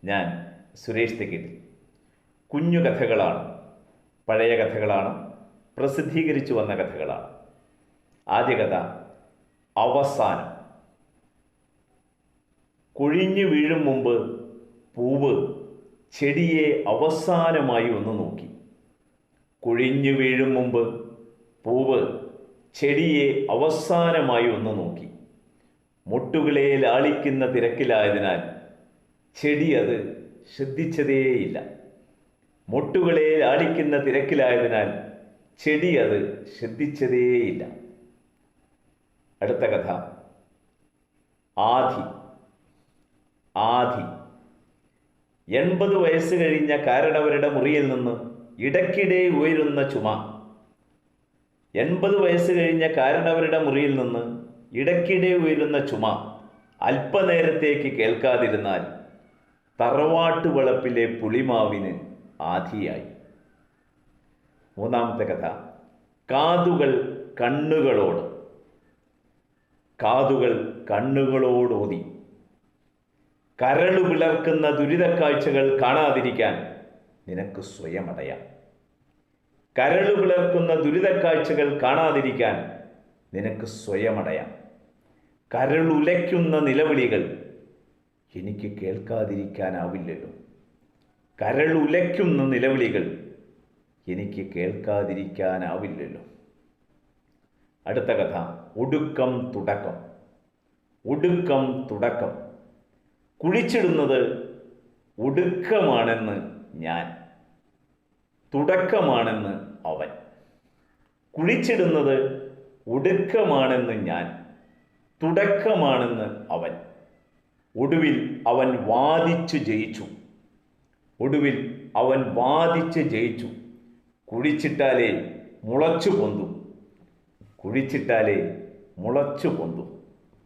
ഞാൻ സുരേഷ് തെക്കിൽ. കുഞ്ഞു കഥകളാണ്, പഴയ കഥകളാണ്, പ്രസിദ്ധീകരിച്ചു വന്ന കഥകളാണ്. ആദ്യ കഥ അവസാനം. കൊഴിഞ്ഞു വീഴും മുമ്പ് പൂവ് ചെടിയെ അവസാനമായി ഒന്ന് നോക്കി. കൊഴിഞ്ഞു വീഴും മുമ്പ് പൂവ് ചെടിയെ അവസാനമായി ഒന്ന് നോക്കി. മൊട്ടുകളെ ലാളിക്കുന്ന തിരക്കിലായതിനാൽ ചെടി അത് ശ്രദ്ധിച്ചതേയില്ല. മൊട്ടുകളെ ലാളിക്കുന്ന തിരക്കിലായതിനാൽ ചെടി അത് ശ്രദ്ധിച്ചതേയില്ല. അടുത്ത കഥ ആധി. ആധി. 80 വയസ്സ് കഴിഞ്ഞ കാരണവരുടെ മുറിയിൽ നിന്ന് ഇടയ്ക്കിടെ ഉയരുന്ന ചുമ. 80 വയസ്സ് കഴിഞ്ഞ കാരണവരുടെ മുറിയിൽ നിന്ന് ഇടയ്ക്കിടെ ഉയരുന്ന ചുമ അല്പനേരത്തേക്ക് കേൾക്കാതിരുന്നാൽ തറവാട്ട് വളപ്പിലെ പുളിമാവിന് ആധിയായി. മൂന്നാമത്തെ കഥ കാതുകൾ കണ്ണുകളോട്. കാതുകൾ കണ്ണുകളോടോതി. കരളു പിളർക്കുന്ന ദുരിതക്കാഴ്ചകൾ കാണാതിരിക്കാൻ നിനക്ക് സ്വയം അടയാം. കരളു പിളർക്കുന്ന ദുരിതക്കാഴ്ചകൾ കാണാതിരിക്കാൻ നിനക്ക് സ്വയം അടയാം. കരളുലയ്ക്കുന്ന നിലവിളികൾ എനിക്ക് കേൾക്കാതിരിക്കാനാവില്ലല്ലോ. കരളുലയ്ക്കുന്ന നിലവിളികൾ എനിക്ക് കേൾക്കാതിരിക്കാനാവില്ലല്ലോ. അടുത്ത കഥ ഒടുക്കം തുടക്കം. ഒടുക്കം തുടക്കം. കുഴിച്ചിടുന്നത് ഒടുക്കമാണെന്ന് ഞാൻ, തുടക്കമാണെന്ന് അവൻ. കുഴിച്ചിടുന്നത് ഒടുക്കമാണെന്ന് ഞാൻ, തുടക്കമാണെന്ന് അവൻ. ഒടുവിൽ അവൻ വാദിച്ചു ജയിച്ചു. ഒടുവിൽ അവൻ വാദിച്ച് ജയിച്ചു. കുഴിച്ചിട്ടാലേ മുളച്ചു പൊന്തും. കുഴിച്ചിട്ടാലേ മുളച്ചു പൊന്തും.